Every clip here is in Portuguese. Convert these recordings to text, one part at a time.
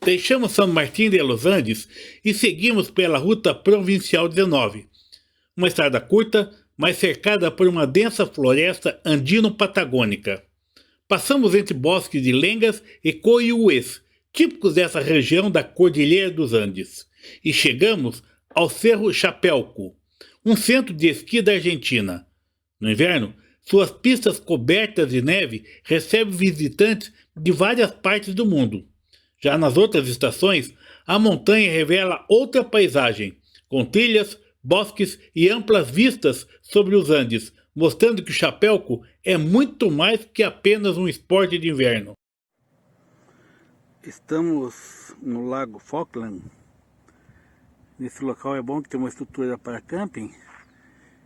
Deixamos São Martín de los Andes e seguimos pela Ruta Provincial 19, uma estrada curta, mas cercada por uma densa floresta andino-patagônica. Passamos entre bosques de lengas e coiués, típicos dessa região da Cordilheira dos Andes, e chegamos ao Cerro Chapelco, um centro de esqui da Argentina. No inverno, suas pistas cobertas de neve recebem visitantes de várias partes do mundo. Já nas outras estações, a montanha revela outra paisagem, com trilhas, bosques e amplas vistas sobre os Andes, mostrando que o Chapelco é muito mais que apenas um esporte de inverno. Estamos no Lago Falkland. Nesse local é bom que tem uma estrutura para camping,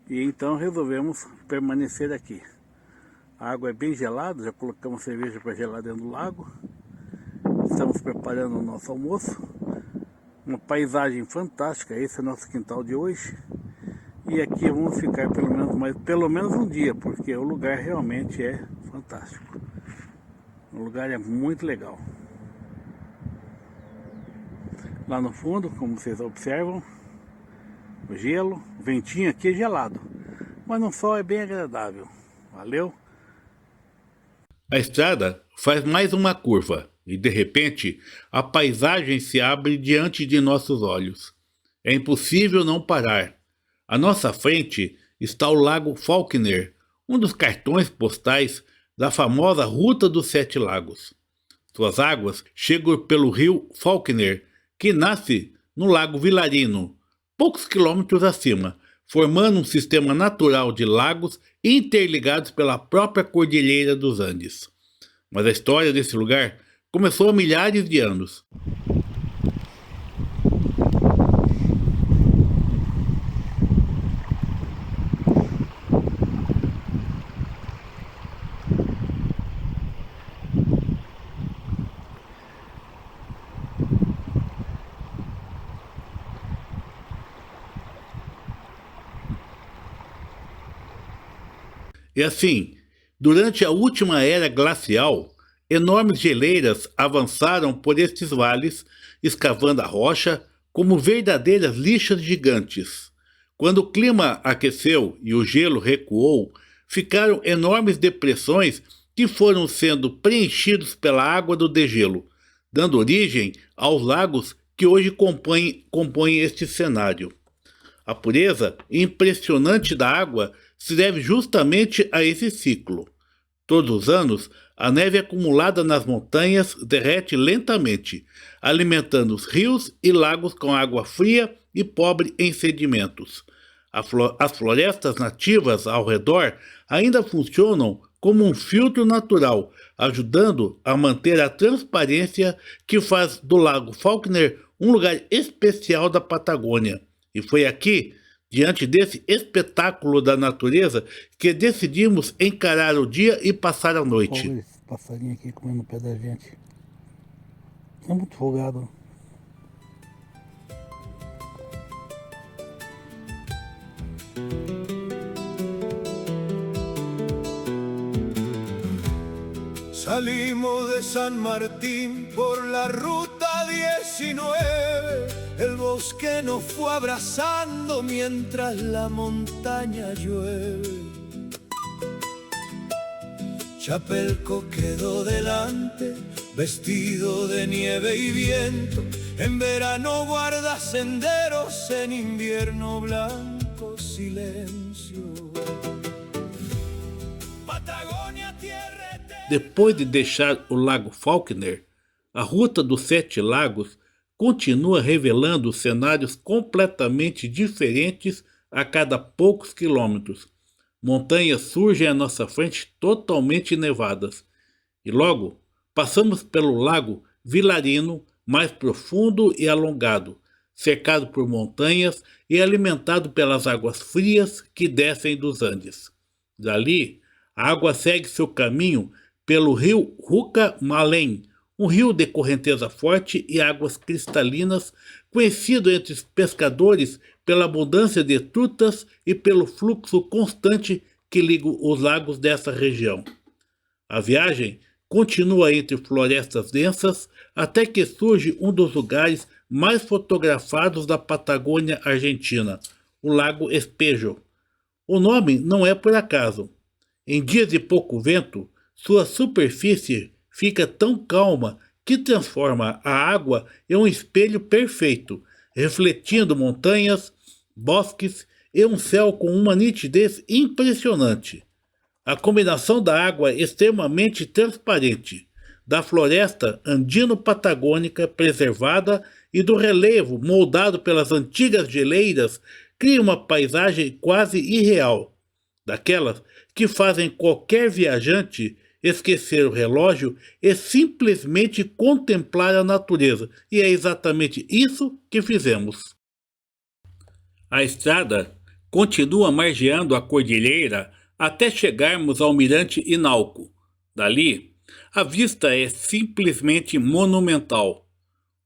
e então resolvemos permanecer aqui. A água é bem gelada, já colocamos cerveja para gelar dentro do lago. Estamos preparando o nosso almoço. Uma paisagem fantástica, esse é o nosso quintal de hoje. E aqui vamos ficar pelo menos um dia, porque o lugar realmente é fantástico. O lugar é muito legal. Lá no fundo, como vocês observam, o gelo, o ventinho aqui é gelado, mas no sol é bem agradável. Valeu! A estrada faz mais uma curva e, de repente, a paisagem se abre diante de nossos olhos. É impossível não parar. À nossa frente está o Lago Falkner, um dos cartões postais da famosa Ruta dos Sete Lagos. Suas águas chegam pelo rio Falkner, que nasce no Lago Vilarino, poucos quilômetros acima, formando um sistema natural de lagos interligados pela própria Cordilheira dos Andes. Mas a história desse lugar começou há milhares de anos. E assim, durante a última era glacial, enormes geleiras avançaram por estes vales, escavando a rocha como verdadeiras lixas gigantes. Quando o clima aqueceu e o gelo recuou, ficaram enormes depressões que foram sendo preenchidos pela água do degelo, dando origem aos lagos que hoje compõem este cenário. A pureza impressionante da água se deve justamente a esse ciclo. Todos os anos, a neve acumulada nas montanhas derrete lentamente, alimentando os rios e lagos com água fria e pobre em sedimentos. As florestas nativas ao redor ainda funcionam como um filtro natural, ajudando a manter a transparência que faz do Lago Falkner um lugar especial da Patagônia. E foi aqui, diante desse espetáculo da natureza, que decidimos encarar o dia e passar a noite. Olha esse passarinho aqui comendo no pé da gente. É muito folgado. Salimos de San Martín por la ruta 19. El bosque nos fue abrazando mientras la montaña llueve. Chapelco quedó delante, vestido de nieve y viento. En verano guarda senderos, en invierno blanco silencio. Patagonia, tierra eterna. Depois de deixar o Lago Falkner, a Ruta dos Sete Lagos continua revelando cenários completamente diferentes a cada poucos quilômetros. Montanhas surgem à nossa frente totalmente nevadas. E logo, passamos pelo Lago Vilarino, mais profundo e alongado, cercado por montanhas e alimentado pelas águas frias que descem dos Andes. Dali, a água segue seu caminho pelo rio Ruca-Malém, um rio de correnteza forte e águas cristalinas, conhecido entre os pescadores pela abundância de trutas e pelo fluxo constante que liga os lagos dessa região. A viagem continua entre florestas densas até que surge um dos lugares mais fotografados da Patagônia Argentina, o Lago Espejo. O nome não é por acaso. Em dias de pouco vento, sua superfície fica tão calma que transforma a água em um espelho perfeito, refletindo montanhas, bosques e um céu com uma nitidez impressionante. A combinação da água extremamente transparente, da floresta andino-patagônica preservada e do relevo moldado pelas antigas geleiras cria uma paisagem quase irreal, daquelas que fazem qualquer viajante esquecer o relógio e simplesmente contemplar a natureza. E é exatamente isso que fizemos. A estrada continua margeando a cordilheira até chegarmos ao Mirante Inalco. Dali, a vista é simplesmente monumental.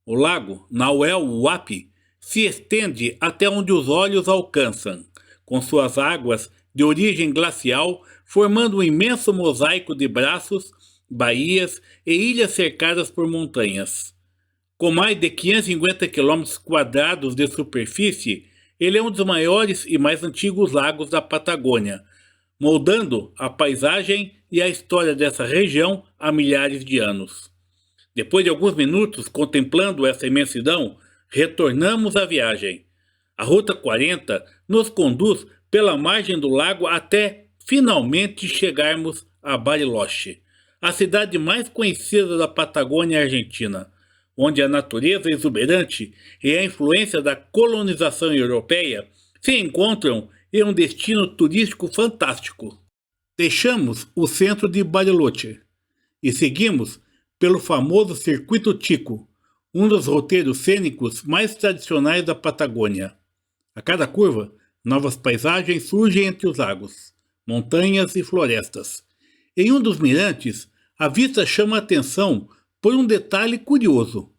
O lago Nahuel Huapi se estende até onde os olhos alcançam, com suas águas de origem glacial formando um imenso mosaico de braços, baías e ilhas cercadas por montanhas. Com mais de 550 km² de superfície, ele é um dos maiores e mais antigos lagos da Patagônia, moldando a paisagem e a história dessa região há milhares de anos. Depois de alguns minutos contemplando essa imensidão, retornamos à viagem. A Ruta 40 nos conduz pela margem do lago até finalmente chegarmos a Bariloche, a cidade mais conhecida da Patagônia Argentina, onde a natureza exuberante e a influência da colonização europeia se encontram em um destino turístico fantástico. Deixamos o centro de Bariloche e seguimos pelo famoso Circuito Tico, um dos roteiros cênicos mais tradicionais da Patagônia. A cada curva, novas paisagens surgem entre os lagos, montanhas e florestas. Em um dos mirantes, a vista chama a atenção por um detalhe curioso.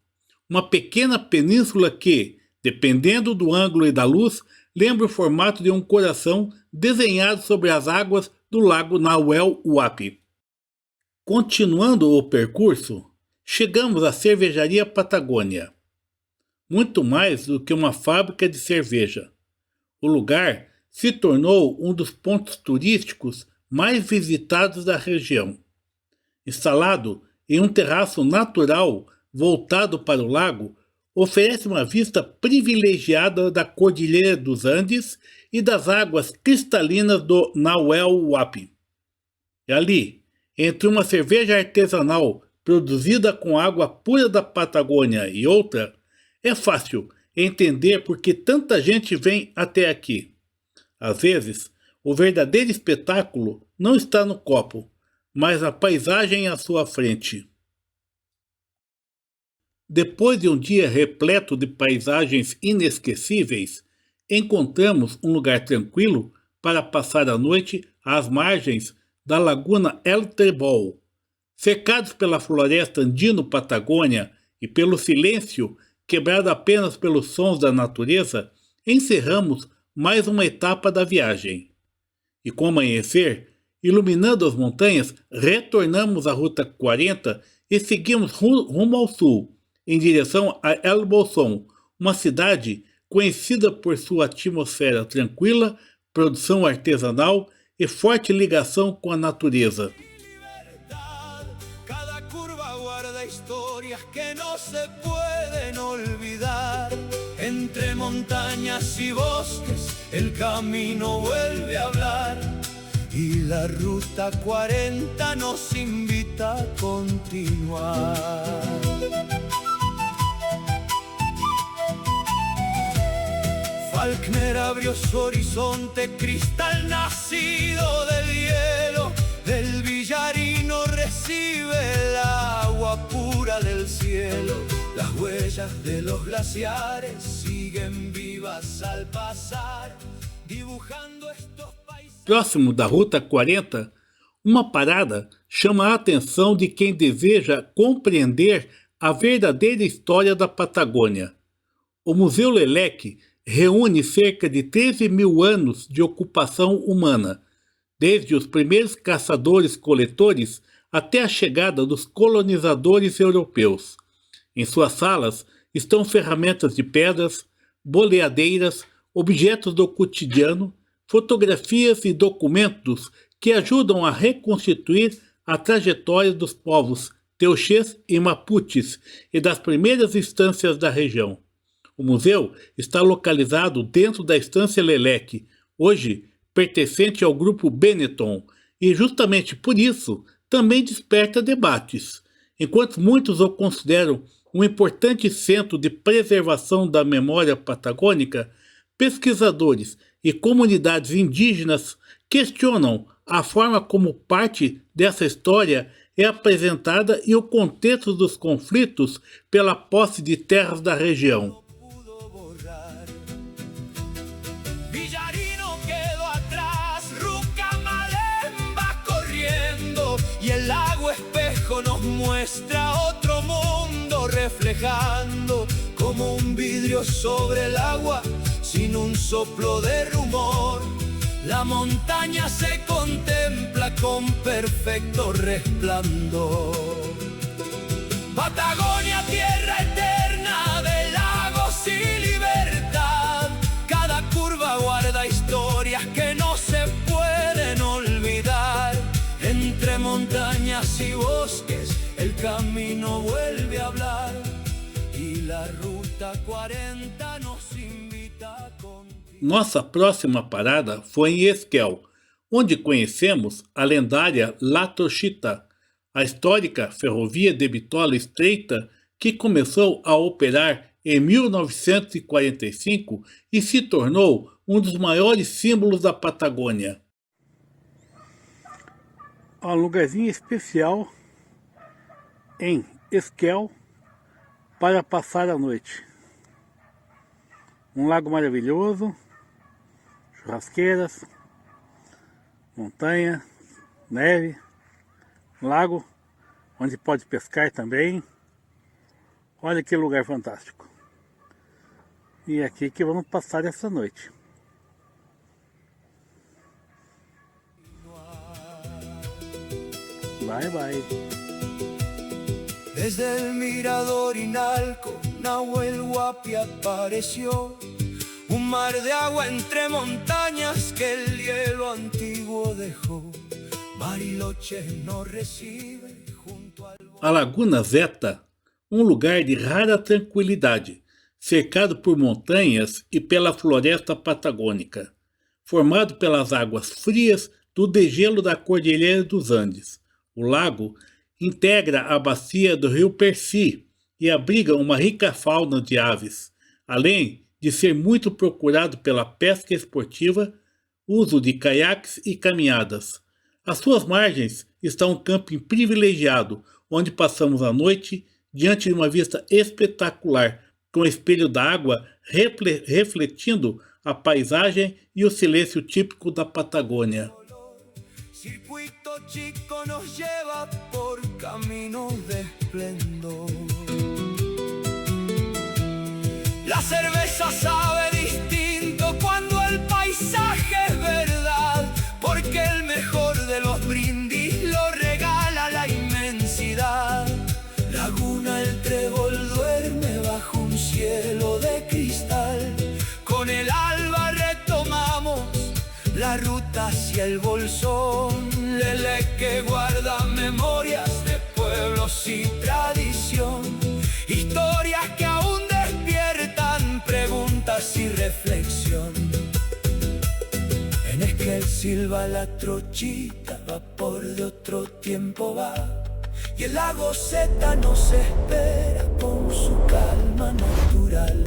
Uma pequena península que, dependendo do ângulo e da luz, lembra o formato de um coração desenhado sobre as águas do lago Nahuel Huapi. Continuando o percurso, chegamos à Cervejaria Patagônia. Muito mais do que uma fábrica de cerveja. O lugar se tornou um dos pontos turísticos mais visitados da região. Instalado em um terraço natural voltado para o lago, oferece uma vista privilegiada da Cordilheira dos Andes e das águas cristalinas do Nahuel Huapi. E ali, entre uma cerveja artesanal produzida com água pura da Patagônia e outra, é fácil entender por que tanta gente vem até aqui. Às vezes, o verdadeiro espetáculo não está no copo, mas a paisagem à sua frente. Depois de um dia repleto de paisagens inesquecíveis, encontramos um lugar tranquilo para passar a noite às margens da Laguna El Trebol. Cercados pela floresta andino-patagônia e pelo silêncio quebrado apenas pelos sons da natureza, encerramos mais uma etapa da viagem. E com o amanhecer, iluminando as montanhas, retornamos à Ruta 40 e seguimos rumo ao sul, em direção a El Bolsón, uma cidade conhecida por sua atmosfera tranquila, produção artesanal e forte ligação com a natureza. Cada curva guarda historias que no se pueden olvidar. Entre montañas y bosques el camino vuelve a hablar. Y la Ruta 40 nos invita a continuar. Falkner abrió su horizonte, cristal nacido del hielo. Del Villarino recibe el agua pura del cielo. Las huellas de los glaciares siguen vivas al pasar, dibujando estos paisajes. Próximo da Ruta 40, uma parada chama a atenção de quem deseja compreender a verdadeira história da Patagônia. O Museu Lelec reúne cerca de 13 mil anos de ocupação humana, desde os primeiros caçadores-coletores até a chegada dos colonizadores europeus. Em suas salas estão ferramentas de pedras, boleadeiras, objetos do cotidiano, fotografias e documentos que ajudam a reconstituir a trajetória dos povos Teuxês e Mapuches e das primeiras instâncias da região. O museu está localizado dentro da Estância Leleque, hoje pertencente ao grupo Benetton, e justamente por isso também desperta debates. Enquanto muitos o consideram um importante centro de preservação da memória patagônica, pesquisadores e comunidades indígenas questionam a forma como parte dessa história é apresentada e o contexto dos conflitos pela posse de terras da região. Nos muestra otro mundo reflejando como un vidrio sobre el agua sin un soplo de rumor. La montaña se contempla con perfecto resplandor. Patagonia, tierra eterna de lagos y libertad. Cada curva guarda historias que no se pueden olvidar. Entre montañas y bosques el camino vuelve a hablar y la ruta 40 nos invita a continuar. Nossa próxima parada foi em Esquel, onde conhecemos a lendária La Trochita, a histórica ferrovia de bitola estreita que começou a operar em 1945 e se tornou um dos maiores símbolos da Patagônia. Um lugarzinho especial em Esquel para passar a noite. Um lago maravilhoso, churrasqueiras, montanha, neve, um lago onde pode pescar também. Olha que lugar fantástico. E é aqui que vamos passar essa noite. Bye bye. Desde el mirador Inalco, Nahuel Huapi apareció. Un mar de agua entre montañas que el hielo antiguo dejó. Bariloche nos recibe junto al... A Laguna Zeta, um lugar de rara tranquilidade, cercado por montanhas e pela floresta patagônica, formado pelas águas frias do degelo da Cordilheira dos Andes. O lago integra a bacia do rio Perci e abriga uma rica fauna de aves, além de ser muito procurado pela pesca esportiva, uso de caiaques e caminhadas. Às suas margens está um camping privilegiado, onde passamos a noite diante de uma vista espetacular, com o espelho d'água refletindo a paisagem e o silêncio típico da Patagônia. Circuito chico nos lleva por caminos de esplendor. La cerveza sabe distinto cuando el paisaje es verdad, porque el mejor de los brindis lo regala la inmensidad. Laguna, el trébol duerme bajo un cielo de cristal. Con el alba retomamos la ruta hacia el Bolsón, Lele que guarda memorias de pueblos y tradición, historias que aún despiertan preguntas y reflexión. En Esquel silba la trochita, vapor de otro tiempo va, y el lago Zeta nos espera con su calma natural.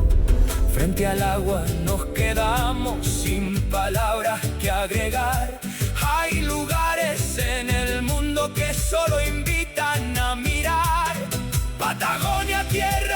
Frente al agua nos quedamos sin palabras que agregar. Hay lugares en el mundo que solo invitan a mirar. Patagonia, tierra